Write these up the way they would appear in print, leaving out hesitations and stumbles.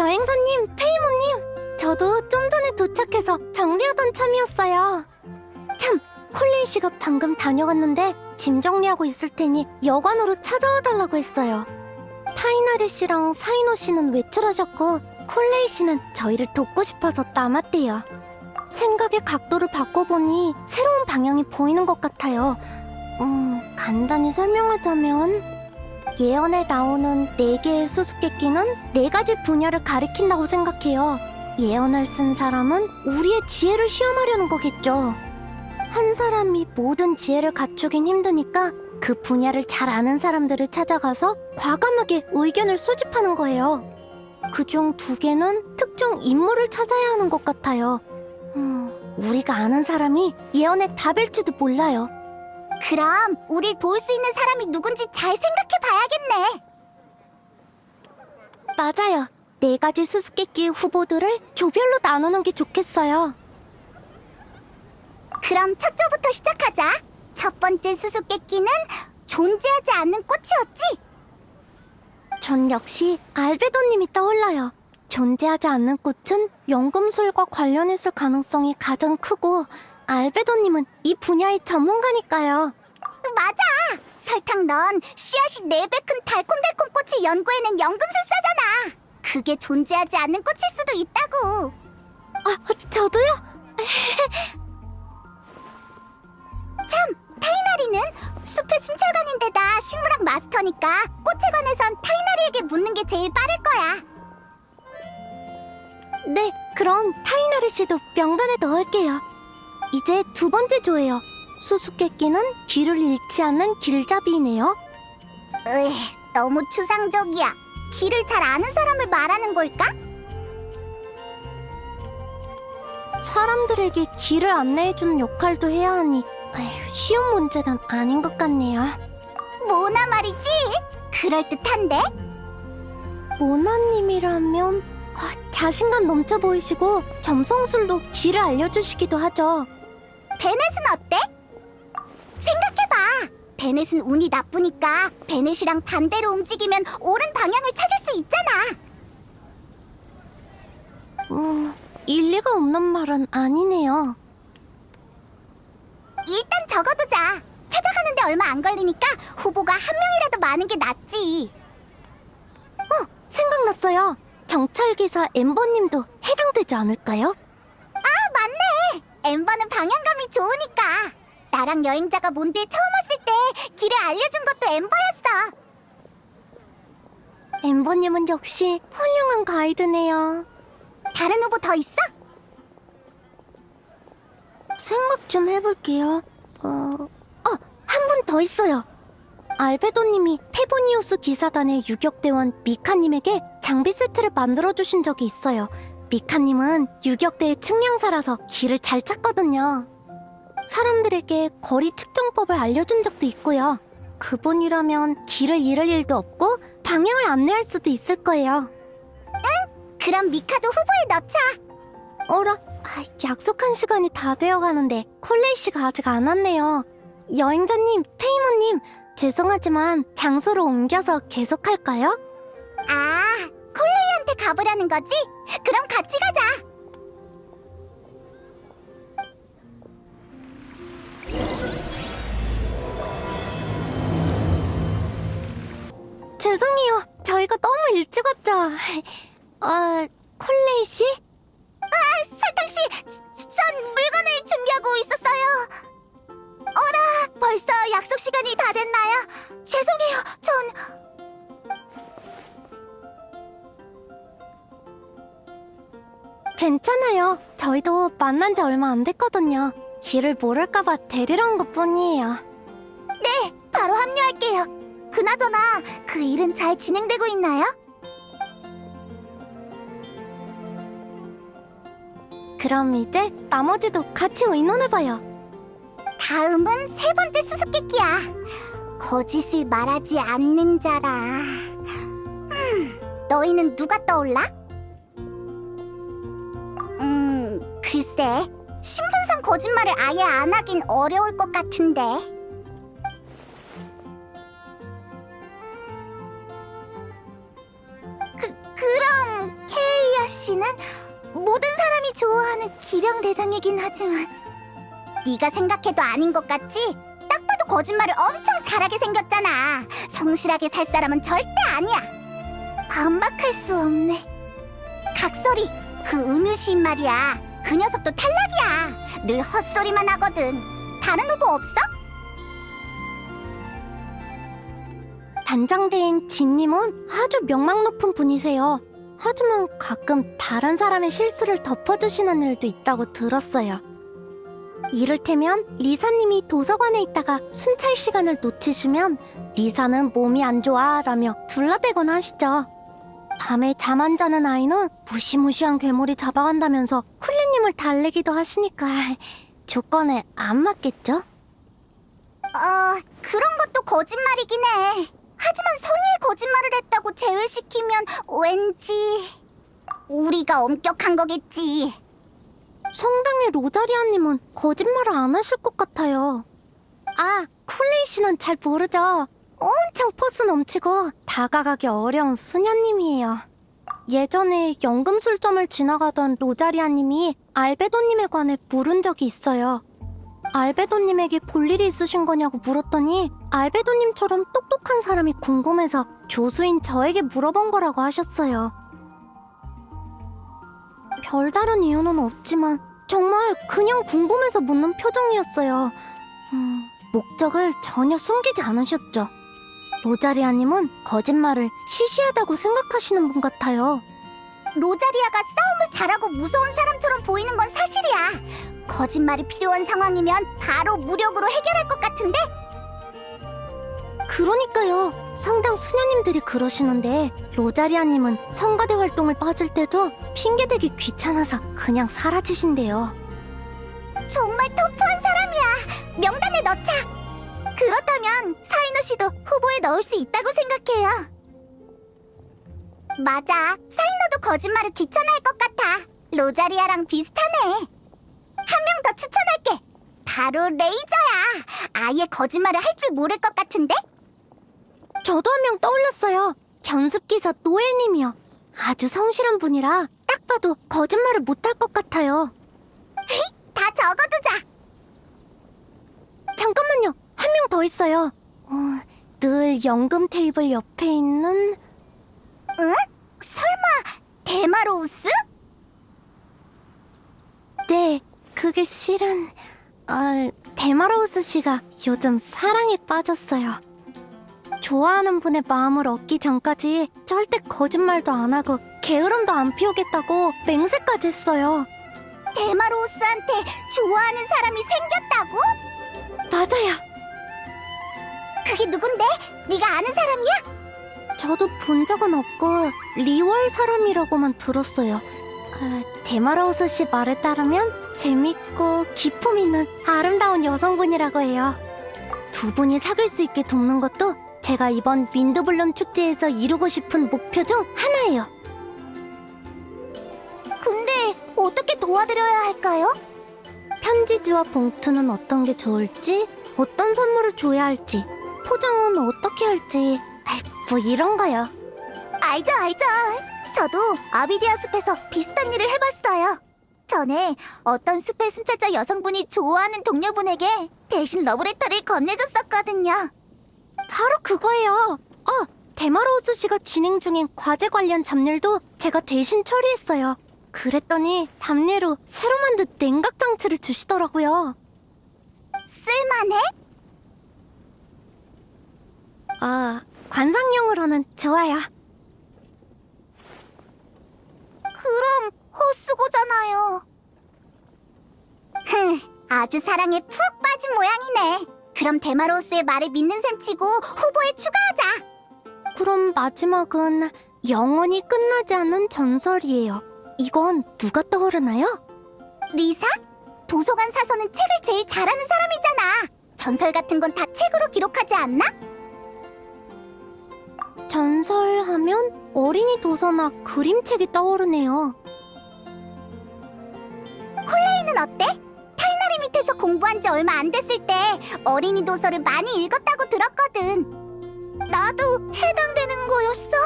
여행사님, 페이모님, 저도 좀 전에 도착해서 정리하던 참이었어요. 참, 콜레이 씨가 방금 다녀갔는데 짐 정리하고 있을 테니 여관으로 찾아와 달라고 했어요. 타이나리 씨랑 사이노 씨는 외출하셨고 콜레이 씨는 저희를 돕고 싶어서 남았대요. 생각의 각도를 바꿔보니 새로운 방향이 보이는 것 같아요. 간단히 설명하자면 예언에 나오는 4개의 수수께끼는 4가지 분야를 가리킨다고 생각해요. 예언을 쓴 사람은 우리의 지혜를 시험하려는 거겠죠. 한 사람이 모든 지혜를 갖추긴 힘드니까 그 분야를 잘 아는 사람들을 찾아가서 과감하게 의견을 수집하는 거예요. 그중 2개는 특정 인물을 찾아야 하는 것 같아요. 우리가 아는 사람이 예언의 답일지도 몰라요. 그럼 우릴 도울 수 있는 사람이 누군지 잘 생각해 봐야겠네. 맞아요. 4가지 수수께끼의 후보들을 조별로 나누는 게 좋겠어요. 그럼 첫 조부터 시작하자. 첫 번째 수수께끼는 존재하지 않는 꽃이었지? 전 역시 알베도님이 떠올라요. 존재하지 않는 꽃은 연금술과 관련했을 가능성이 가장 크고 알베도님은 이 분야의 전문가니까요. 맞아! 설탕 넌 씨앗이 4배 큰 달콤달콤 꽃을 연구해낸 연금술사잖아. 그게 존재하지 않는 꽃일 수도 있다고. 저도요? 참, 타이나리는 숲의 순찰관인데다 식물학 마스터니까 꽃에 관해선 타이나리에게 묻는 게 제일 빠를 거야. 네, 그럼 타이나리 씨도 명단에 넣을게요. 이제 2번째 조예요. 수수께끼는 길을 잃지 않는 길잡이네요. 너무 추상적이야. 길을 잘 아는 사람을 말하는 걸까? 사람들에게 길을 안내해주는 역할도 해야 하니 쉬운 문제는 아닌 것 같네요. 모나 말이지? 그럴듯한데? 모나님이라면 자신감 넘쳐 보이시고 점성술로 길을 알려주시기도 하죠. 베넷은 어때? 생각해봐. 베넷은 운이 나쁘니까 베넷이랑 반대로 움직이면 옳은 방향을 찾을 수 있잖아. 일리가 없는 말은 아니네요. 일단 적어두자. 찾아가는데 얼마 안 걸리니까 후보가 한 명이라도 많은 게 낫지. 생각났어요. 정찰기사 엠버님도 해당되지 않을까요? 맞네. 엠버는 방향감이 좋으니까. 나랑 여행자가 몬드에 처음 왔을 때 길을 알려준 것도 엠버였어. 엠버님은 역시 훌륭한 가이드네요. 다른 후보 더 있어? 생각 좀 해볼게요. 한 분 더 있어요. 알베도님이 페보니우스 기사단의 유격대원 미카님에게 장비 세트를 만들어주신 적이 있어요. 미카님은 유격대의 측량사라서 길을 잘 찾거든요. 사람들에게 거리 측정법을 알려준 적도 있고요. 그분이라면 길을 잃을 일도 없고 방향을 안내할 수도 있을 거예요. 그럼 미카도 후보에 넣자. 어라? 약속한 시간이 다 되어가는데 콜레이 씨가 아직 안 왔네요. 여행자님, 페이모님, 죄송하지만 장소를 옮겨서 계속할까요? 콜레이한테 가보라는 거지? 그럼 같이 가자. 죄송해요. 저희가 너무 일찍 왔죠. 콜레이 씨? 설탕 씨, 전 물건을 준비하고 있었어요. 어라, 벌써 약속 시간이 다 됐나요? 죄송해요, 전... 괜찮아요. 저희도 만난 지 얼마 안 됐거든요. 길을 모를까봐 데리러 온 것뿐이에요. 네, 바로 합류할게요. 그나저나 그 일은 잘 진행되고 있나요? 그럼 이제 나머지도 같이 의논해봐요. 다음은 3번째 수수께끼야. 거짓을 말하지 않는 자라. 너희는 누가 떠올라? 글쎄, 신분상 거짓말을 아예 안 하긴 어려울 것 같은데. 그럼 케이 씨는 모든 사람이 좋아하는 기령대장이긴 하지만 네가 생각해도 아닌 것 같지? 딱 봐도 거짓말을 엄청 잘하게 생겼잖아. 성실하게 살 사람은 절대 아니야. 반박할 수 없네. 각설이, 그 음유시인 말이야. 그 녀석도 탈락이야. 늘 헛소리만 하거든. 다른 후보 없어? 단장대인 진님은 아주 명망 높은 분이세요. 하지만 가끔 다른 사람의 실수를 덮어주시는 일도 있다고 들었어요. 이를테면 리사님이 도서관에 있다가 순찰 시간을 놓치시면 리사는 몸이 안 좋아 라며 둘러대곤 하시죠. 밤에 잠 안 자는 아이는 무시무시한 괴물이 잡아간다면서 쿨리님을 달래기도 하시니까 조건에 안 맞겠죠? 그런 것도 거짓말이긴 해. 하지만 선의의 거짓말을 했다고 제외시키면 왠지 우리가 엄격한 거겠지. 성당의 로자리아님은 거짓말을 안 하실 것 같아요. 아, 쿨레이 씨는 잘 모르죠. 엄청 포스 넘치고 다가가기 어려운 수녀님이에요. 예전에 연금술점을 지나가던 로자리아님이 알베도님에 관해 물은 적이 있어요. 알베도님에게 볼 일이 있으신 거냐고 물었더니 알베도님처럼 똑똑한 사람이 궁금해서 조수인 저에게 물어본 거라고 하셨어요. 별다른 이유는 없지만 정말 그냥 궁금해서 묻는 표정이었어요. 목적을 전혀 숨기지 않으셨죠. 로자리아님은 거짓말을 시시하다고 생각하시는 분 같아요. 로자리아가 싸움을 잘하고 무서운 사람처럼 보이는 건 사실이야. 거짓말이 필요한 상황이면 바로 무력으로 해결할 것 같은데? 그러니까요. 성당 수녀님들이 그러시는데 로자리아님은 성가대 활동을 빠질 때도 핑계대기 귀찮아서 그냥 사라지신대요. 정말 터프한 사람이야. 명단에 넣자. 그렇다면 사이노 씨도 후보에 넣을 수 있다고 생각해요. 맞아. 사이노도 거짓말을 귀찮아할 것 같아. 로자리아랑 비슷하네. 한 명 더 추천할게. 바로 레이저야. 아예 거짓말을 할 줄 모를 것 같은데? 저도 한 명 떠올렸어요. 견습기사 노엘님이요. 아주 성실한 분이라 딱 봐도 거짓말을 못할 것 같아요. 다 적어두자. 잠깐만요. 한 명 더 있어요. 늘 연금 테이블 옆에 있는... 응? 설마 데마로우스? 네, 그게 실은... 데마로우스 씨가 요즘 사랑에 빠졌어요. 좋아하는 분의 마음을 얻기 전까지 절대 거짓말도 안 하고 게으름도 안 피우겠다고 맹세까지 했어요. 데마로우스한테 좋아하는 사람이 생겼다고? 맞아요. 그게 누군데? 네가 아는 사람이야? 저도 본 적은 없고 리월 사람이라고만 들었어요. 데마로우스 씨 말에 따르면 재밌고 기품 있는 아름다운 여성분이라고 해요. 두 분이 사귈 수 있게 돕는 것도 제가 이번 윈드블룸 축제에서 이루고 싶은 목표 중 하나예요. 근데 어떻게 도와드려야 할까요? 편지지와 봉투는 어떤 게 좋을지, 어떤 선물을 줘야 할지, 포장은 어떻게 할지, 뭐 이런 거요. 알죠. 저도 아비디아 숲에서 비슷한 일을 해봤어요. 전에 어떤 숲의 순찰자 여성분이 좋아하는 동료분에게 대신 러브레터를 건네줬었거든요. 바로 그거예요. 데마로우스 씨가 진행 중인 과제 관련 잡일도 제가 대신 처리했어요. 그랬더니 답례로 새로 만든 냉각 장치를 주시더라고요. 쓸만해? 관상용으로는 좋아요. 그럼 헛수고잖아요. 아주 사랑에 푹 빠진 모양이네. 그럼 데마로우스의 말을 믿는 셈 치고 후보에 추가하자. 그럼 마지막은 영원히 끝나지 않는 전설이에요. 이건 누가 떠오르나요? 리사? 도서관 사서는 책을 제일 잘하는 사람이잖아. 전설 같은 건 다 책으로 기록하지 않나? 전설하면 어린이 도서나 그림책이 떠오르네요. 콜레이는 어때? 타이나리 밑에서 공부한 지 얼마 안 됐을 때 어린이 도서를 많이 읽었다고 들었거든. 나도 해당되는 거였어?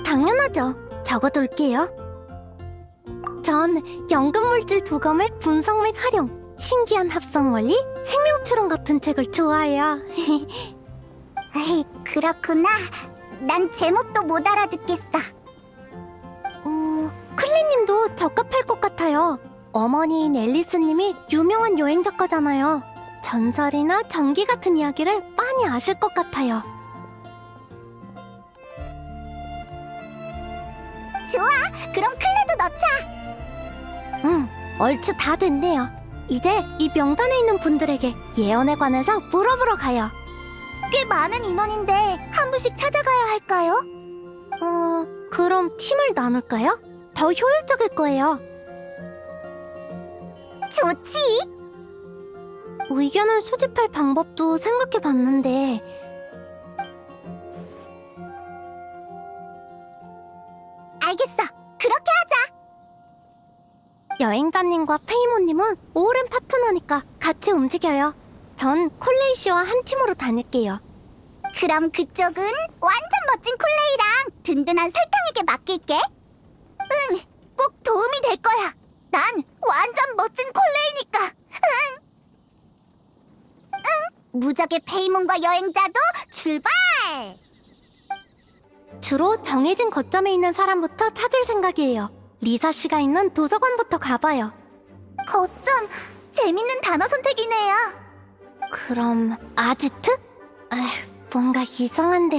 당연하죠. 적어둘게요. 전 연금물질 도검의 분석 및 활용, 신기한 합성 원리, 생명추론 같은 책을 좋아해요. 에이, 그렇구나. 난 제목도 못 알아듣겠어. 클리님도 적합할 것 같아요. 어머니인 앨리스님이 유명한 여행 작가잖아요. 전설이나 전기 같은 이야기를 많이 아실 것 같아요. 좋아, 그럼 클레도 넣자. 얼추 다 됐네요. 이제 이 명단에 있는 분들에게 예언에 관해서 물어보러 가요. 꽤 많은 인원인데 한 분씩 찾아가야 할까요? 그럼 팀을 나눌까요? 더 효율적일 거예요. 좋지. 의견을 수집할 방법도 생각해 봤는데, 알겠어. 그렇게 하자. 여행자님과 페이모님은 오랜 파트너니까 같이 움직여요. 전 콜레이 씨와 한 팀으로 다닐게요. 그럼 그쪽은 완전 멋진 콜레이랑 든든한 설탕에게 맡길게. 응, 꼭 도움이 될 거야. 난 완전 멋진 콜레이니까. 응, 무적의 페이몬과 여행자도 출발! 주로 정해진 거점에 있는 사람부터 찾을 생각이에요. 리사 씨가 있는 도서관부터 가봐요. 거점, 재밌는 단어 선택이네요. 그럼 아지트? 뭔가 이상한데.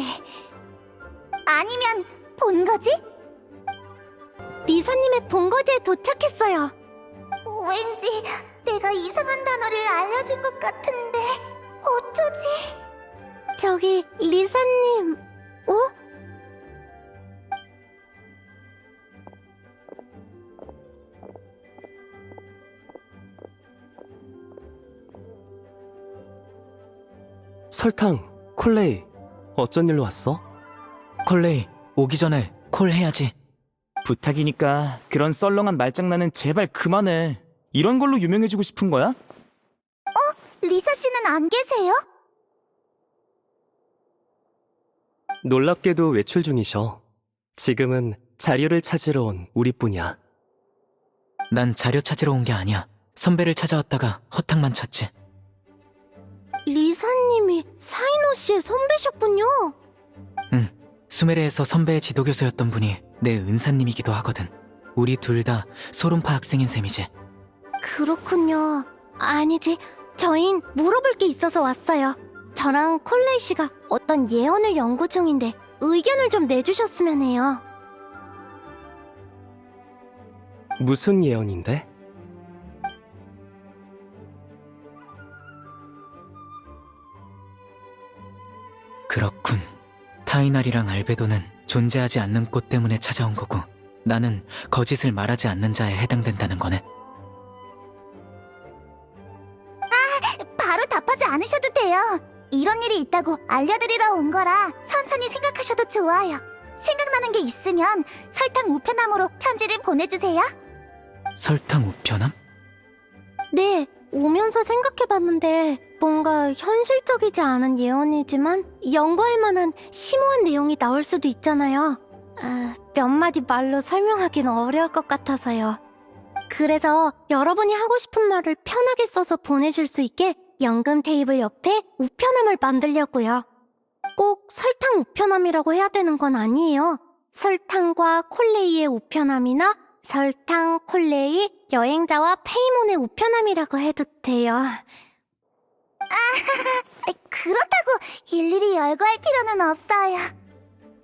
아니면 본거지? 리사님의 본거지에 도착했어요. 왠지 내가 이상한 단어를 알려준 것 같은데 어쩌지? 저기 리사님, 설탕, 콜레이, 어쩐 일로 왔어? 콜레이, 오기 전에 콜 해야지. 부탁이니까 그런 썰렁한 말장난은 제발 그만해. 이런 걸로 유명해지고 싶은 거야? 리사 씨는 안 계세요? 놀랍게도 외출 중이셔. 지금은 자료를 찾으러 온 우리뿐이야. 난 자료 찾으러 온 게 아니야. 선배를 찾아왔다가 허탕만 쳤지. 리사님이 사이노 씨의 선배셨군요. 응, 수메르에서 선배의 지도교수였던 분이 내 은사님이기도 하거든. 우리 둘 다 소론파 학생인 셈이지. 그렇군요. 아니지, 저흰 물어볼 게 있어서 왔어요. 저랑 콜레이 씨가 어떤 예언을 연구 중인데 의견을 좀 내주셨으면 해요. 무슨 예언인데? 그렇군. 타이날이랑 알베도는 존재하지 않는 꽃 때문에 찾아온 거고, 나는 거짓을 말하지 않는 자에 해당된다는 거네. 바로 답하지 않으셔도 돼요. 이런 일이 있다고 알려드리러 온 거라 천천히 생각하셔도 좋아요. 생각나는 게 있으면 설탕 우편함으로 편지를 보내주세요. 설탕 우편함? 네, 오면서 생각해봤는데 뭔가 현실적이지 않은 예언이지만 연구할 만한 심오한 내용이 나올 수도 있잖아요. 몇 마디 말로 설명하긴 어려울 것 같아서요. 그래서 여러분이 하고 싶은 말을 편하게 써서 보내실 수 있게 연금 테이블 옆에 우편함을 만들려고요. 꼭 설탕 우편함이라고 해야 되는 건 아니에요. 설탕과 콜레이의 우편함이나 설탕, 콜레이, 여행자와 페이몬의 우편함이라고 해도 돼요. 그렇다고 일일이 열거 할 필요는 없어요.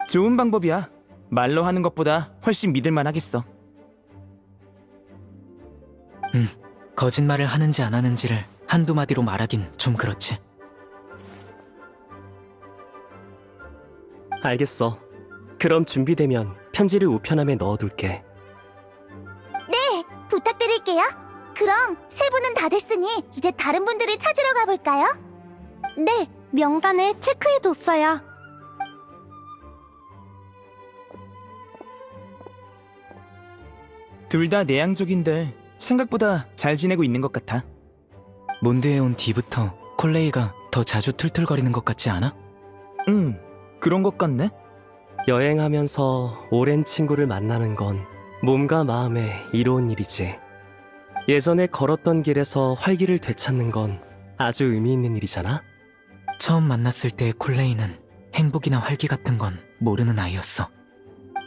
좋은 방법이야. 말로 하는 것보다 훨씬 믿을만 하겠어. 거짓말을 하는지 안 하는지를 한두 마디로 말하긴 좀 그렇지. 알겠어. 그럼 준비되면 편지를 우편함에 넣어둘게. 네, 부탁드릴게요. 그럼 세 분은 다 됐으니 이제 다른 분들을 찾으러 가볼까요? 네, 명단에 체크해뒀어요. 둘 다 내향적인데 생각보다 잘 지내고 있는 것 같아. 몬드에 온 뒤부터 콜레이가 더 자주 툴툴거리는 것 같지 않아? 그런 것 같네. 여행하면서 오랜 친구를 만나는 건 몸과 마음에 이로운 일이지. 예전에 걸었던 길에서 활기를 되찾는 건 아주 의미 있는 일이잖아. 처음 만났을 때의 콜레이는 행복이나 활기 같은 건 모르는 아이였어.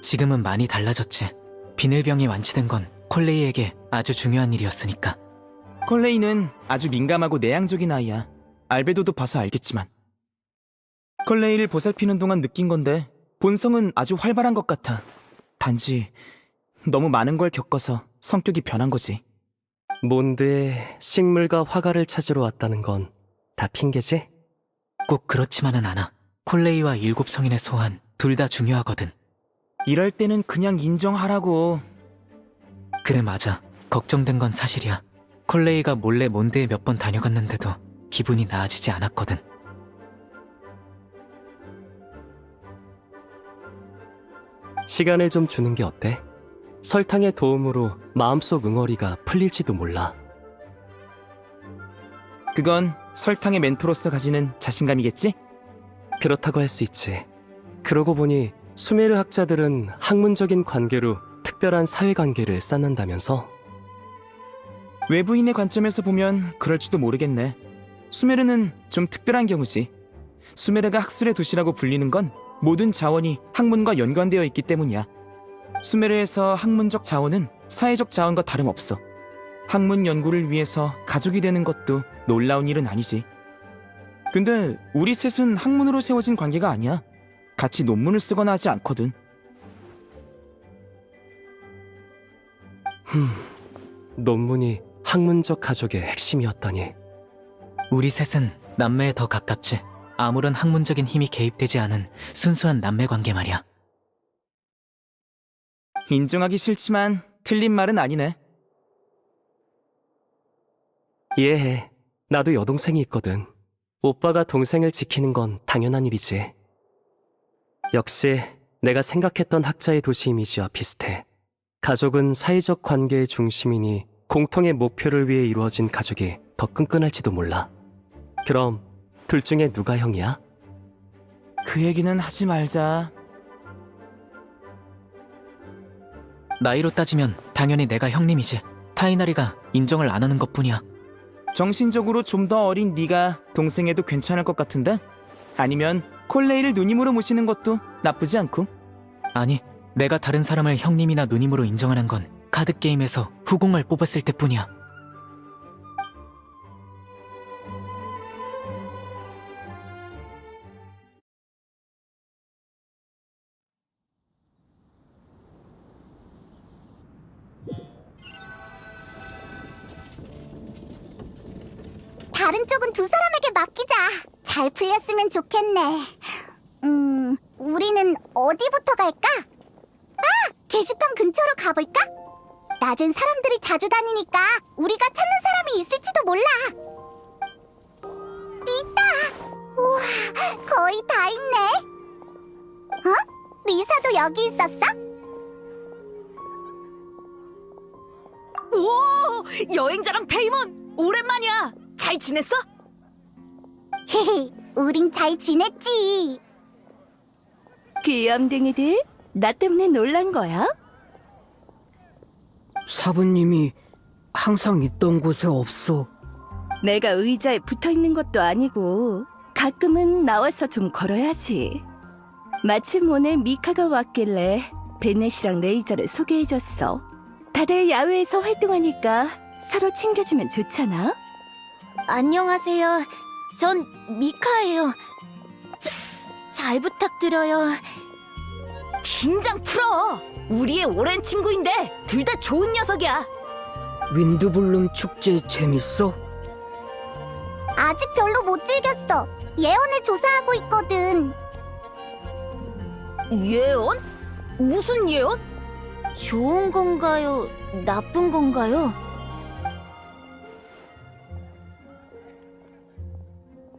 지금은 많이 달라졌지. 비늘병이 완치된 건 콜레이에게 아주 중요한 일이었으니까. 콜레이는 아주 민감하고 내향적인 아이야. 알베도도 봐서 알겠지만. 콜레이를 보살피는 동안 느낀 건데 본성은 아주 활발한 것 같아. 단지 너무 많은 걸 겪어서 성격이 변한 거지. 몬드에 식물과 화가를 찾으러 왔다는 건 다 핑계지? 꼭 그렇지만은 않아. 콜레이와 7성인의 소환 둘 다 중요하거든. 이럴 때는 그냥 인정하라고. 그래 맞아. 걱정된 건 사실이야. 콜레이가 몰래 몬드에 몇 번 다녀갔는데도 기분이 나아지지 않았거든. 시간을 좀 주는 게 어때? 설탕의 도움으로 마음속 응어리가 풀릴지도 몰라. 그건 설탕의 멘토로서 가지는 자신감이겠지? 그렇다고 할 수 있지. 그러고 보니 수메르 학자들은 학문적인 관계로 특별한 사회관계를 쌓는다면서? 외부인의 관점에서 보면 그럴지도 모르겠네. 수메르는 좀 특별한 경우지. 수메르가 학술의 도시라고 불리는 건 모든 자원이 학문과 연관되어 있기 때문이야. 수메르에서 학문적 자원은 사회적 자원과 다름없어. 학문 연구를 위해서 가족이 되는 것도 놀라운 일은 아니지. 근데 우리 셋은 학문으로 세워진 관계가 아니야. 같이 논문을 쓰거나 하지 않거든. 논문이 학문적 가족의 핵심이었다니. 우리 셋은 남매에 더 가깝지. 아무런 학문적인 힘이 개입되지 않은 순수한 남매 관계 말이야. 인정하기 싫지만 틀린 말은 아니네. 이해해. 나도 여동생이 있거든. 오빠가 동생을 지키는 건 당연한 일이지. 역시 내가 생각했던 학자의 도시 이미지와 비슷해. 가족은 사회적 관계의 중심이니 공통의 목표를 위해 이루어진 가족이 더 끈끈할지도 몰라. 그럼 둘 중에 누가 형이야? 그 얘기는 하지 말자. 나이로 따지면 당연히 내가 형님이지. 타이나리가 인정을 안 하는 것뿐이야. 정신적으로 좀 더 어린 네가 동생해도 괜찮을 것 같은데? 아니면 콜레이를 누님으로 모시는 것도 나쁘지 않고. 아니, 내가 다른 사람을 형님이나 누님으로 인정하는 건 카드게임에서 후궁을 뽑았을 때뿐이야. 다른 쪽은 두 사람에게 맡기자. 잘 풀렸으면 좋겠네. 우리는 어디부터 갈까? 아, 게시판 근처로 가볼까? 낮은 사람들이 자주 다니니까 우리가 찾는 사람이 있을지도 몰라. 있다. 우와, 거의 다 있네. 어? 리사도 여기 있었어? 오! 여행자랑 페이몬! 오랜만이야! 잘 지냈어? 헤헤, 우린 잘 지냈지. 귀염둥이들, 나 때문에 놀란 거야? 사부님이 항상 있던 곳에 없어. 내가 의자에 붙어있는 것도 아니고 가끔은 나와서 좀 걸어야지. 마침 오늘 미카가 왔길래 베넷이랑 레이저를 소개해줬어. 다들 야외에서 활동하니까 서로 챙겨주면 좋잖아? 안녕하세요. 전 미카예요. 잘 부탁드려요. 긴장 풀어! 우리의 오랜 친구인데 둘 다 좋은 녀석이야. 윈드블룸 축제 재밌어? 아직 별로 못 즐겼어. 예언을 조사하고 있거든. 예언? 무슨 예언? 좋은 건가요? 나쁜 건가요?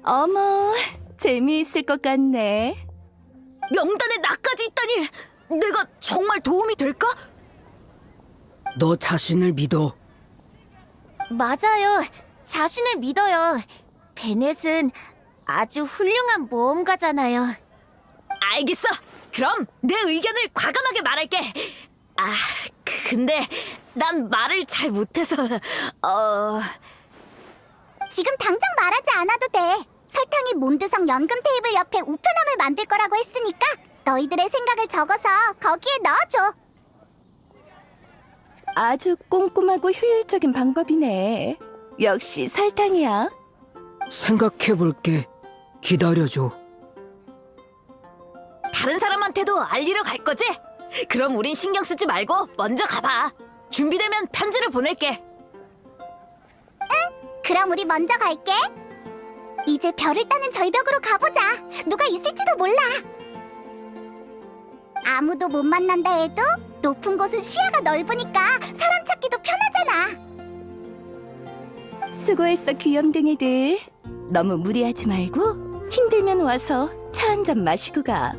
어머, 재미있을 것 같네. 명단에 나까지 있다니! 내가 정말 도움이 될까? 너 자신을 믿어. 맞아요. 자신을 믿어요. 베넷은 아주 훌륭한 모험가잖아요. 알겠어! 그럼 내 의견을 과감하게 말할게. 아, 근데 난 말을 잘 못해서 지금 당장 말하지 않아도 돼. 설탕이 몬드성 연금 테이블 옆에 우편함을 만들 거라고 했으니까 너희들의 생각을 적어서 거기에 넣어줘. 아주 꼼꼼하고 효율적인 방법이네. 역시 설탕이야. 생각해볼게. 기다려줘. 다른 사람한테도 알리러 갈 거지? 그럼 우린 신경 쓰지 말고 먼저 가봐. 준비되면 편지를 보낼게. 그럼 우리 먼저 갈게. 이제 별을 따는 절벽으로 가보자. 누가 있을지도 몰라. 아무도 못 만난다 해도 높은 곳은 시야가 넓으니까 사람 찾기도 편하잖아. 수고했어, 귀염둥이들. 너무 무리하지 말고 힘들면 와서 차 한 잔 마시고 가.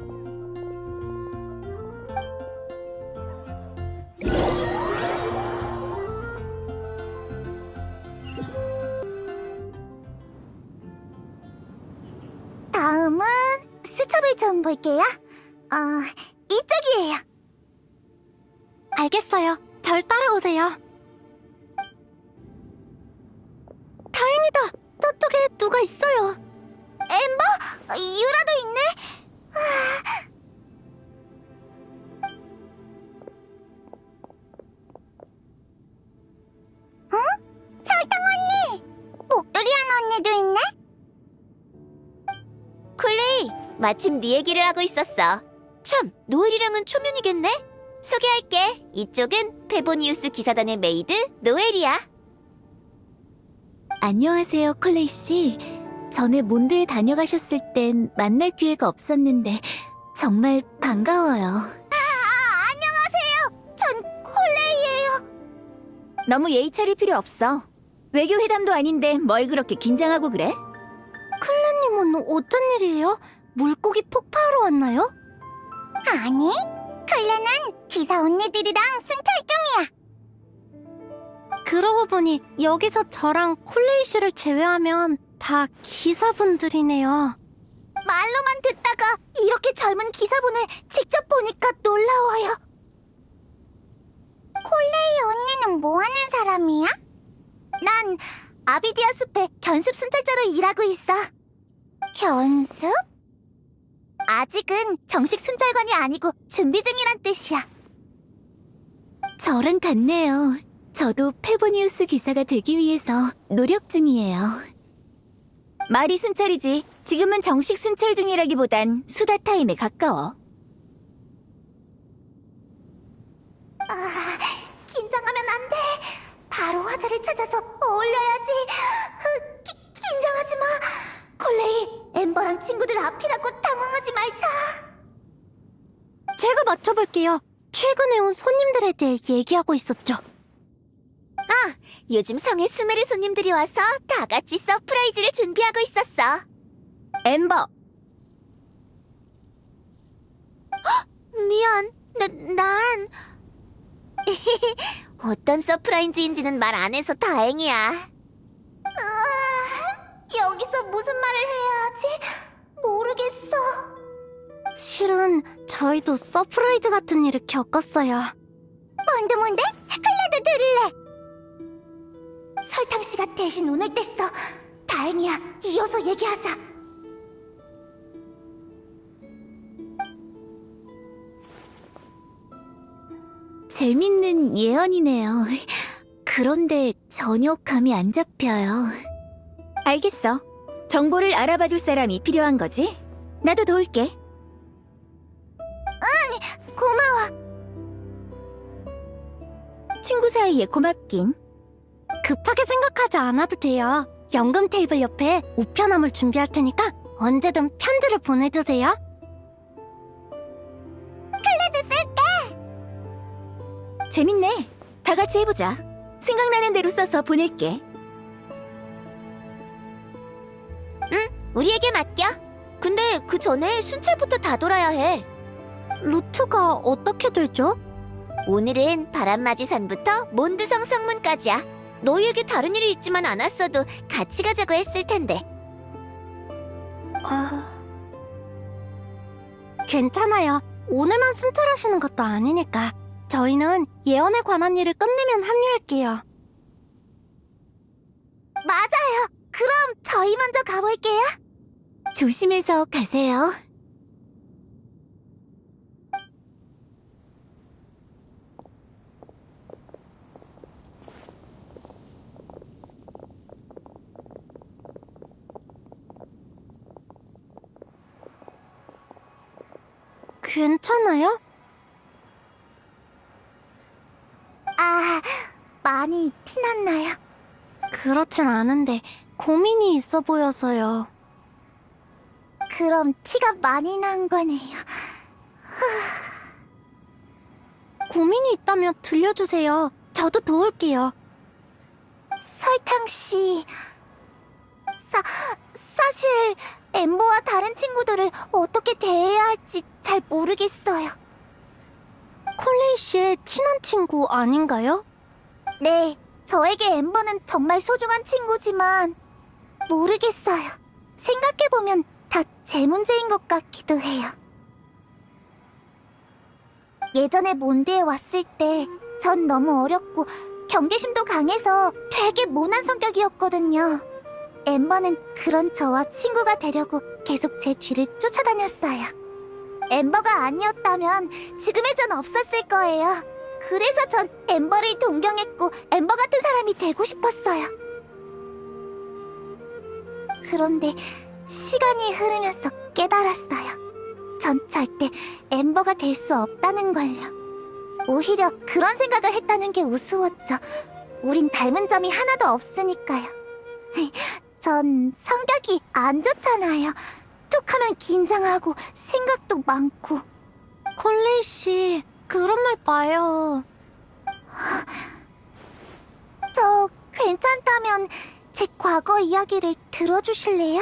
다음은 수첩을 좀 볼게요. 이쪽이에요. 알겠어요. 절 따라오세요. 다행이다. 저쪽에 누가 있어요. 엠버? 유라도 있네? 응? 설탕 언니! 목도리 한 언니도 있네? 콜레이, 마침 네 얘기를 하고 있었어. 참, 노엘이랑은 초면이겠네? 소개할게. 이쪽은 페보니우스 기사단의 메이드 노엘이야. 안녕하세요, 콜레이 씨. 전에 몬드에 다녀가셨을 땐 만날 기회가 없었는데 정말 반가워요. 안녕하세요. 전 콜레이예요. 너무 예의 차릴 필요 없어. 외교 회담도 아닌데 뭘 그렇게 긴장하고 그래? 클레님은 어쩐 일이에요? 물고기 폭파하러 왔나요? 아니, 클레는 기사 언니들이랑 순찰 중이야. 그러고 보니 여기서 저랑 콜레이 씨를 제외하면 다 기사분들이네요. 말로만 듣다가 이렇게 젊은 기사분을 직접 보니까 놀라워요. 콜레이 언니는 뭐 하는 사람이야? 난 아비디아 숲에 견습 순찰자로 일하고 있어. 견습? 아직은 정식 순찰관이 아니고 준비 중이란 뜻이야. 저랑 같네요. 저도 페보니우스 기사가 되기 위해서 노력 중이에요. 말이 순찰이지. 지금은 정식 순찰 중이라기보단 수다 타임에 가까워. 긴장하면 안 돼. 바로 화자를 찾아서 어울려야지. 긴장하지 마. 콜레이, 엠버랑 친구들 앞이라고 당황하지 말자. 제가 맞춰볼게요. 최근에 온 손님들에 대해 얘기하고 있었죠. 요즘 성에 수메르 손님들이 와서 다 같이 서프라이즈를 준비하고 있었어. 엠버, 미안, 난 어떤 서프라이즈인지는 말 안 해서 다행이야. 여기서 무슨 말을 해야 하지? 모르겠어. 실은 저희도 서프라이즈 같은 일을 겪었어요. 뭔데? 클레도 들을래. 설탕 씨가 대신 운을 뗐어. 다행이야. 이어서 얘기하자. 재밌는 예언이네요. 그런데 전혀 감이 안 잡혀요. 알겠어. 정보를 알아봐줄 사람이 필요한 거지? 나도 도울게. 고마워. 친구 사이에 고맙긴. 급하게 생각하지 않아도 돼요. 연금 테이블 옆에 우편함을 준비할 테니까 언제든 편지를 보내주세요. 클레도 쓸게. 재밌네. 다 같이 해보자. 생각나는 대로 써서 보낼게. 우리에게 맡겨. 근데 그 전에 순찰부터 다 돌아야 해. 루트가 어떻게 되죠? 오늘은 바람맞이산부터 몬드성 성문까지야. 너희에게 다른 일이 있지만 않았어도 같이 가자고 했을 텐데. 괜찮아요. 오늘만 순찰하시는 것도 아니니까 저희는 예언에 관한 일을 끝내면 합류할게요. 맞아요. 그럼 저희 먼저 가볼게요. 조심해서 가세요. 괜찮아요? 아, 많이 티났나요? 그렇진 않은데 고민이 있어 보여서요. 그럼 티가 많이 난 거네요. 고민이 있다면 들려주세요. 저도 도울게요. 설탕 씨, 사실 엠버와 다른 친구들을 어떻게 대해야 할지 잘 모르겠어요. 콜레이 씨의 친한 친구 아닌가요? 네, 저에게 엠버는 정말 소중한 친구지만 모르겠어요. 생각해보면 다 제 문제인 것 같기도 해요. 예전에 몬드에 왔을 때 전 너무 어렸고 경계심도 강해서 되게 모난 성격이었거든요. 엠버는 그런 저와 친구가 되려고 계속 제 뒤를 쫓아다녔어요. 엠버가 아니었다면 지금의 전 없었을 거예요. 그래서 전 엠버를 동경했고 엠버 같은 사람이 되고 싶었어요. 그런데 시간이 흐르면서 깨달았어요. 전 절대 엠버가 될 수 없다는 걸요. 오히려 그런 생각을 했다는 게 우스웠죠. 우린 닮은 점이 하나도 없으니까요. 전 성격이 안 좋잖아요. 툭하면 긴장하고 생각도 많고. 콜레이 씨, 그런 말 봐요. 저 괜찮다면 제 과거 이야기를 들어주실래요?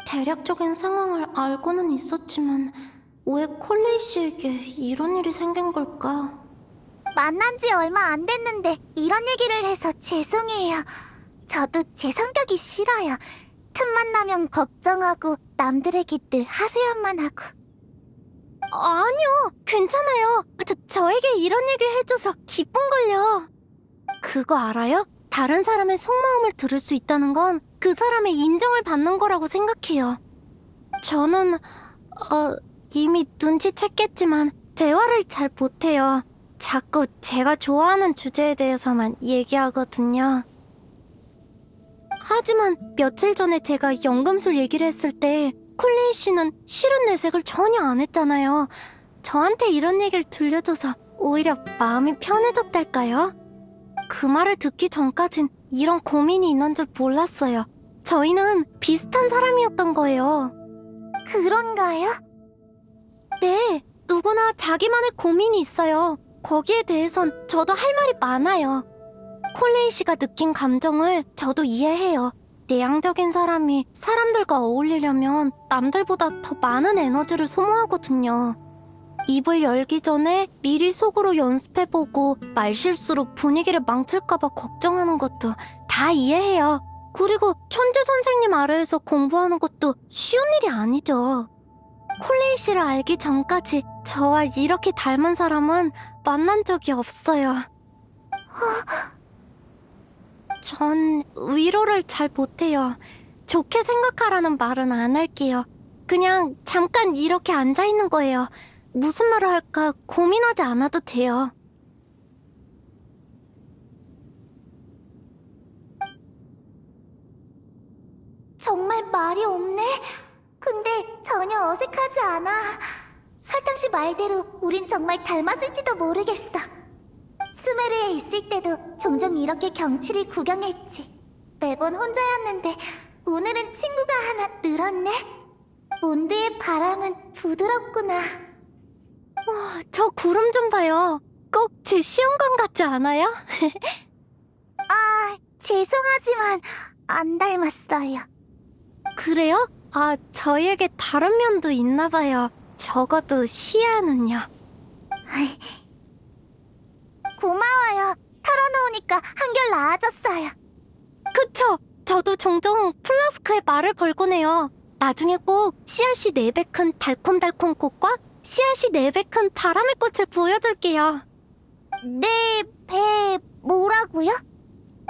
대략적인 상황을 알고는 있었지만 왜 콜레이 씨에게 이런 일이 생긴 걸까? 만난 지 얼마 안 됐는데 이런 얘기를 해서 죄송해요. 저도 제 성격이 싫어요. 틈만 나면 걱정하고 남들에게 늘 하소연만 하고. 아니요, 괜찮아요. 저에게 이런 얘기를 해줘서 기쁜걸요. 그거 알아요? 다른 사람의 속마음을 들을 수 있다는 건 그 사람의 인정을 받는 거라고 생각해요. 저는 이미 눈치챘겠지만 대화를 잘 못해요. 자꾸 제가 좋아하는 주제에 대해서만 얘기하거든요. 하지만 며칠 전에 제가 연금술 얘기를 했을 때 콜레이 씨는 싫은 내색을 전혀 안 했잖아요. 저한테 이런 얘기를 들려줘서 오히려 마음이 편해졌달까요? 그 말을 듣기 전까진 이런 고민이 있는 줄 몰랐어요. 저희는 비슷한 사람이었던 거예요. 그런가요? 네, 누구나 자기만의 고민이 있어요. 거기에 대해선 저도 할 말이 많아요. 콜레이 씨가 느낀 감정을 저도 이해해요. 내향적인 사람이 사람들과 어울리려면 남들보다 더 많은 에너지를 소모하거든요. 입을 열기 전에 미리 속으로 연습해보고 말실수로 분위기를 망칠까봐 걱정하는 것도 다 이해해요. 그리고 천재 선생님 아래에서 공부하는 것도 쉬운 일이 아니죠. 콜레이 씨를 알기 전까지 저와 이렇게 닮은 사람은 만난 적이 없어요. 전 위로를 잘 못해요. 좋게 생각하라는 말은 안 할게요. 그냥 잠깐 이렇게 앉아있는 거예요. 무슨 말을 할까 고민하지 않아도 돼요. 정말 말이 없네? 근데 전혀 어색하지 않아. 설탕씨 말대로 우린 정말 닮았을지도 모르겠어. 스메르에 있을 때도 종종 이렇게 경치를 구경했지. 매번 혼자였는데 오늘은 친구가 하나 늘었네. 몬드의 바람은 부드럽구나. 저 구름 좀 봐요. 꼭 제 시험관 같지 않아요? 아, 죄송하지만 안 닮았어요. 그래요? 저희에게 다른 면도 있나 봐요. 적어도 시야는요. 고마워요. 털어놓으니까 한결 나아졌어요. 그쵸? 저도 종종 플라스크에 말을 걸곤 해요. 나중에 꼭 씨앗이 4배 큰 달콤달콤 꽃과 씨앗이 4배 큰 바람의 꽃을 보여줄게요. 네, 배 뭐라고요?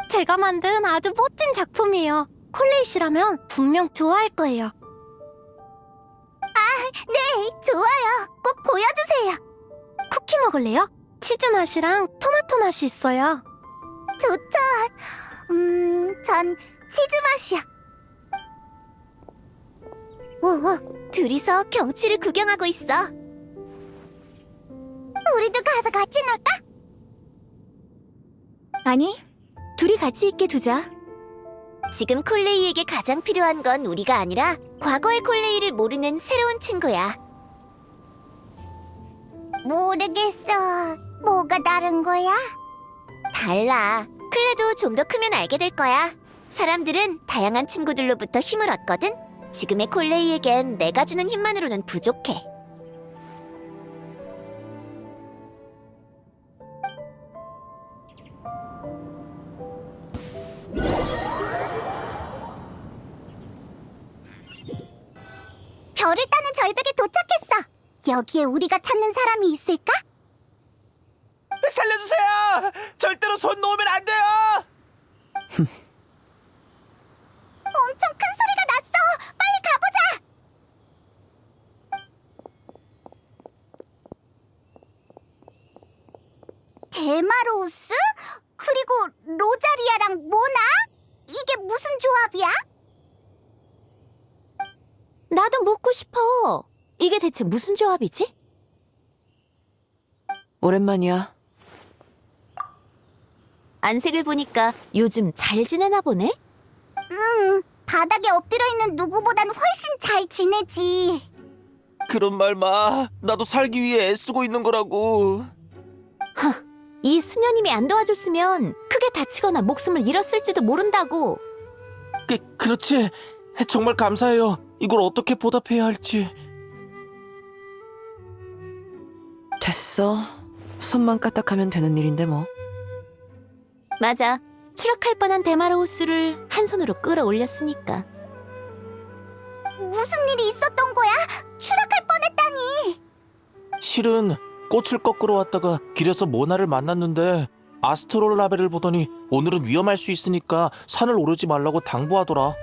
제가 만든 아주 멋진 작품이에요. 콜레이 씨라면 분명 좋아할 거예요. 네, 좋아요. 꼭 보여주세요. 쿠키 먹을래요? 치즈 맛이랑 토마토 맛이 있어요. 좋죠. 전 치즈 맛이요. 오, 둘이서 경치를 구경하고 있어. 우리도 가서 같이 놀까? 아니, 둘이 같이 있게 두자. 지금 콜레이에게 가장 필요한 건 우리가 아니라 과거의 콜레이를 모르는 새로운 친구야. 모르겠어. 뭐가 다른 거야? 달라. 클레도 좀 더 크면 알게 될 거야. 사람들은 다양한 친구들로부터 힘을 얻거든. 지금의 콜레이에겐 내가 주는 힘만으로는 부족해. 별을 따는 절벽에 도착했어. 여기에 우리가 찾는 사람이 있을까? 살려주세요! 절대로 손 놓으면 안 돼요! 엄청 큰 소리가 났어. 빨리 가보자. 데마로우스? 그리고 로자리아랑 모나? 이게 무슨 조합이야? 나도 묻고 싶어. 이게 대체 무슨 조합이지? 오랜만이야. 안색을 보니까 요즘 잘 지내나 보네? 바닥에 엎드려 있는 누구보다는 훨씬 잘 지내지. 그런 말 마. 나도 살기 위해 애쓰고 있는 거라고. 이 수녀님이 안 도와줬으면 크게 다치거나 목숨을 잃었을지도 모른다고. 그렇지. 정말 감사해요. 이걸 어떻게 보답해야 할지. 됐어. 손만 까딱하면 되는 일인데 뭐. 맞아. 추락할 뻔한 데마로우스를 한 손으로 끌어올렸으니까. 무슨 일이 있었던 거야? 추락할 뻔했다니. 실은 꽃을 꺾으러 왔다가 길에서 모나를 만났는데 아스트롤 라벨을 보더니 오늘은 위험할 수 있으니까 산을 오르지 말라고 당부하더라.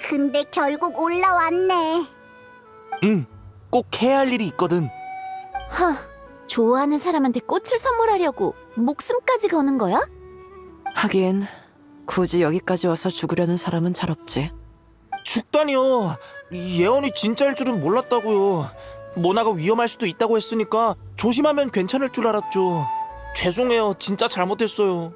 근데 결국 올라왔네. 응, 꼭 해야 할 일이 있거든. 좋아하는 사람한테 꽃을 선물하려고 목숨까지 거는 거야? 하긴 굳이 여기까지 와서 죽으려는 사람은 잘 없지. 죽다니요. 예언이 진짜일 줄은 몰랐다고요. 모나가 위험할 수도 있다고 했으니까 조심하면 괜찮을 줄 알았죠. 죄송해요. 진짜 잘못했어요.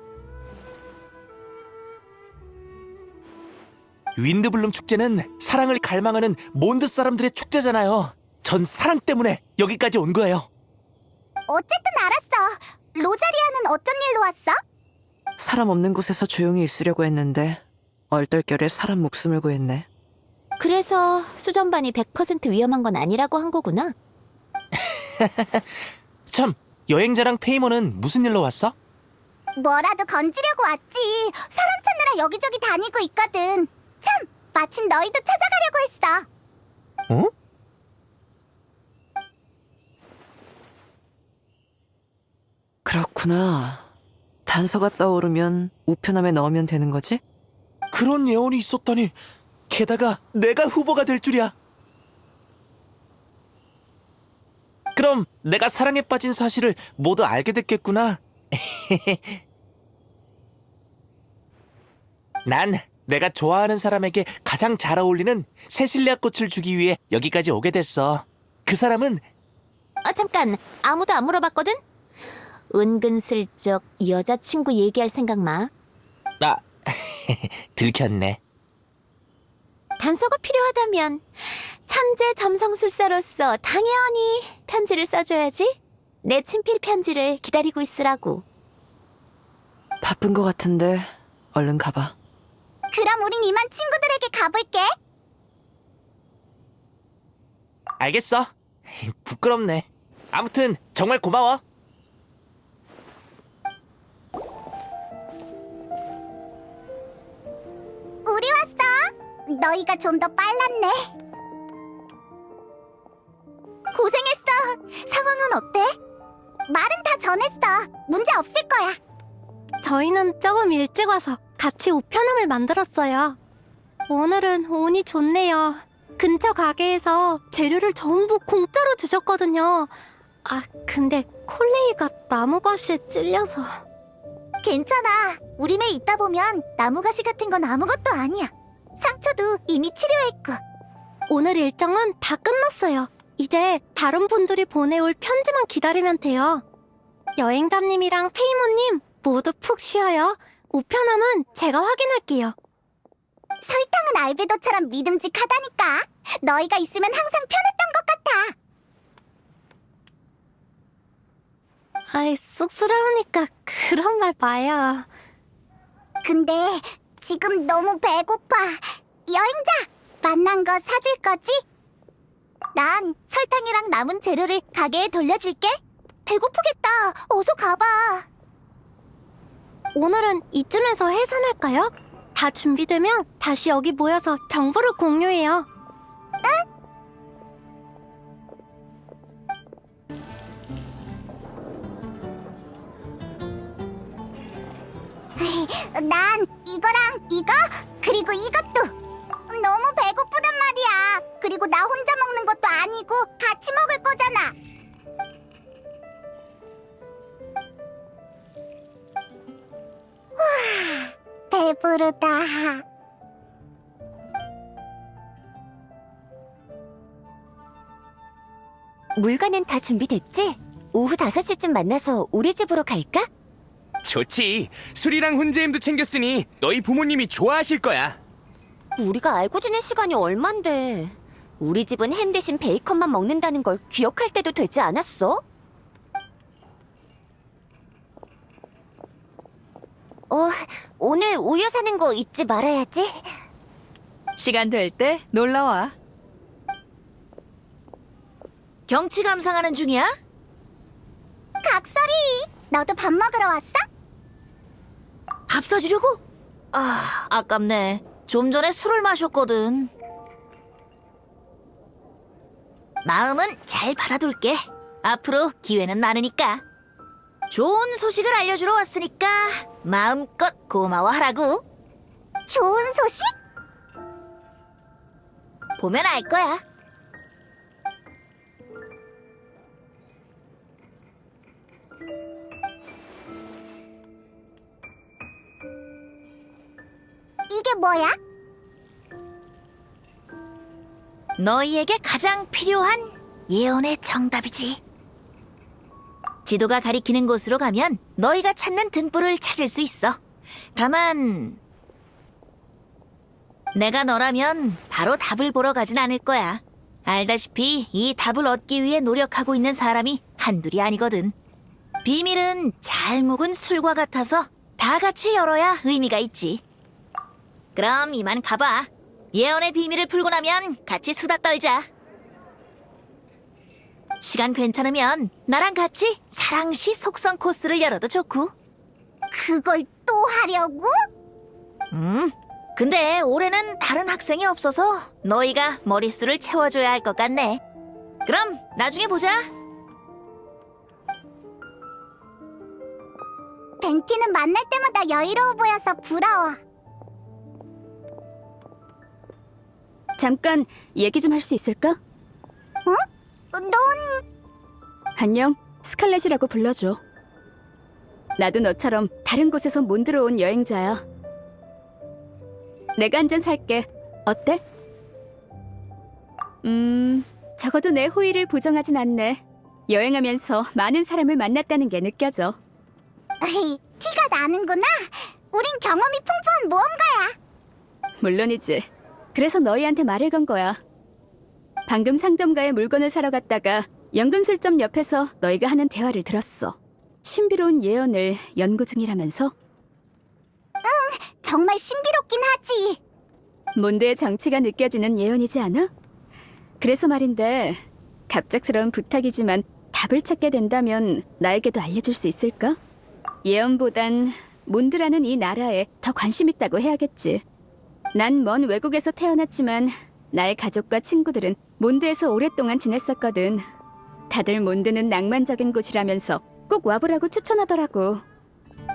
윈드블룸 축제는 사랑을 갈망하는 몬드 사람들의 축제잖아요. 전 사랑 때문에 여기까지 온 거예요. 어쨌든 알았어. 로자리아는 어쩐 일로 왔어? 사람 없는 곳에서 조용히 있으려고 했는데 얼떨결에 사람 목숨을 구했네. 그래서 수전반이 100% 위험한 건 아니라고 한 거구나. 참, 여행자랑 페이몬은 무슨 일로 왔어? 뭐라도 건지려고 왔지. 사람 찾느라 여기저기 다니고 있거든. 참, 마침 너희도 찾아가려고 했어. 어? 그렇구나. 단서가 떠오르면 우편함에 넣으면 되는 거지? 그런 예언이 있었다니. 게다가 내가 후보가 될 줄이야. 그럼 내가 사랑에 빠진 사실을 모두 알게 됐겠구나. 난 내가 좋아하는 사람에게 가장 잘 어울리는 세실리아 꽃을 주기 위해 여기까지 오게 됐어. 그 사람은 잠깐. 아무도 안 물어봤거든? 은근슬쩍 여자친구 얘기할 생각 마. 아, 들켰네. 단서가 필요하다면 천재 점성술사로서 당연히 편지를 써줘야지. 내 친필 편지를 기다리고 있으라고. 바쁜 거 같은데 얼른 가봐. 그럼 우린 이만 친구들에게 가볼게. 알겠어. 부끄럽네. 아무튼 정말 고마워. 우리 왔어. 너희가 좀 더 빨랐네. 고생했어. 상황은 어때? 말은 다 전했어. 문제 없을 거야. 저희는 조금 일찍 와서 같이 우편함을 만들었어요. 오늘은 운이 좋네요. 근처 가게에서 재료를 전부 공짜로 주셨거든요. 아, 근데 콜레이가 나무가시에 찔려서... 괜찮아. 우리네 있다 보면 나무가시 같은 건 아무것도 아니야. 상처도 이미 치료했고. 오늘 일정은 다 끝났어요. 이제 다른 분들이 보내올 편지만 기다리면 돼요. 여행자님이랑 페이모님 모두 푹 쉬어요. 우편함은 제가 확인할게요. 설탕은 알베도처럼 믿음직하다니까. 너희가 있으면 항상 편했던 것 같아. 아이, 쑥스러우니까 그런 말 마요. 근데 지금 너무 배고파. 여행자, 만난 거 사줄 거지? 난 설탕이랑 남은 재료를 가게에 돌려줄게. 배고프겠다. 어서 가봐. 오늘은 이쯤에서 해산할까요? 다 준비되면 다시 여기 모여서 정보를 공유해요. 난 이거랑 이거, 그리고 이것도. 너무 배고프단 말이야. 그리고 나 혼자 먹는 것도 아니고 같이 먹을 거잖아. 배부르다. 물건은 다 준비됐지? 오후 5시쯤 만나서 우리 집으로 갈까? 좋지. 술이랑 훈제임도 챙겼으니 너희 부모님이 좋아하실 거야. 우리가 알고 지낸 시간이 얼만데. 우리 집은 햄 대신 베이컨만 먹는다는 걸 기억할 때도 되지 않았어? 오늘 우유 사는 거 잊지 말아야지. 시간 될 때 놀러와. 경치 감상하는 중이야? 각설이, 너도 밥 먹으러 왔어? 밥 사주려고? 아, 아깝네. 좀 전에 술을 마셨거든. 마음은 잘 받아둘게. 앞으로 기회는 많으니까. 좋은 소식을 알려주러 왔으니까 마음껏 고마워하라고. 좋은 소식? 보면 알 거야. 이게 뭐야? 너희에게 가장 필요한 예언의 정답이지. 지도가 가리키는 곳으로 가면 너희가 찾는 등불을 찾을 수 있어. 다만 내가 너라면 바로 답을 보러 가진 않을 거야. 알다시피 이 답을 얻기 위해 노력하고 있는 사람이 한둘이 아니거든. 비밀은 잘 묵은 술과 같아서 다 같이 열어야 의미가 있지. 그럼 이만 가봐. 예언의 비밀을 풀고 나면 같이 수다 떨자. 시간 괜찮으면 나랑 같이 사랑시 속성 코스를 열어도 좋고. 그걸 또 하려고? 근데 올해는 다른 학생이 없어서 너희가 머릿수를 채워줘야 할 것 같네. 그럼 나중에 보자. 벤티는 만날 때마다 여유로워 보여서 부러워. 잠깐 얘기 좀 할 수 있을까? 넌 안녕, 스칼렛이라고 불러줘. 나도 너처럼 다른 곳에서 못 들어온 여행자야. 내가 한 잔 살게. 어때? 적어도 내 호의를 보정하진 않네. 여행하면서 많은 사람을 만났다는 게 느껴져. 티가 나는구나. 우린 경험이 풍부한 모험가야. 물론이지. 그래서 너희한테 말을 건 거야. 방금 상점가에 물건을 사러 갔다가 연금술점 옆에서 너희가 하는 대화를 들었어. 신비로운 예언을 연구 중이라면서? 정말 신비롭긴 하지. 몬드의 정치가 느껴지는 예언이지 않아? 그래서 말인데 갑작스러운 부탁이지만 답을 찾게 된다면 나에게도 알려줄 수 있을까? 예언보단 몬드라는 이 나라에 더 관심 있다고 해야겠지. 난 먼 외국에서 태어났지만 나의 가족과 친구들은 몬드에서 오랫동안 지냈었거든. 다들 몬드는 낭만적인 곳이라면서 꼭 와보라고 추천하더라고.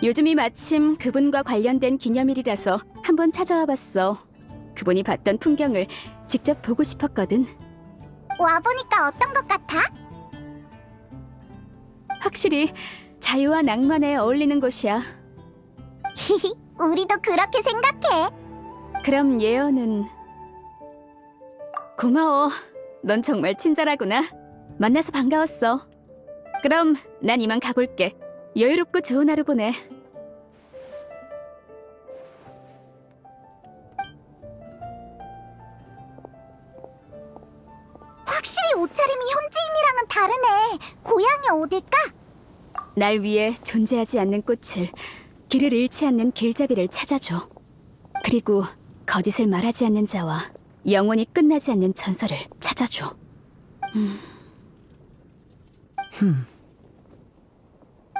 요즘이 마침 그분과 관련된 기념일이라서 한번 찾아와 봤어. 그분이 봤던 풍경을 직접 보고 싶었거든. 와보니까 어떤 것 같아? 확실히 자유와 낭만에 어울리는 곳이야. 히히, 우리도 그렇게 생각해. 그럼 예언은... 고마워. 넌 정말 친절하구나. 만나서 반가웠어. 그럼 난 이만 가볼게. 여유롭고 좋은 하루 보내. 확실히 옷차림이 현지인이랑은 다르네. 고향이 어딜까? 날 위해 존재하지 않는 꽃을, 길을 잃지 않는 길잡이를 찾아줘. 그리고 거짓을 말하지 않는 자와 영원히 끝나지 않는 전설을 찾아줘.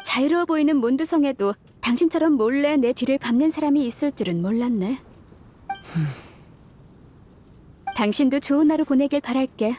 자유로워 보이는 몬드성에도 당신처럼 몰래 내 뒤를 밟는 사람이 있을 줄은 몰랐네. 당신도 좋은 하루 보내길 바랄게.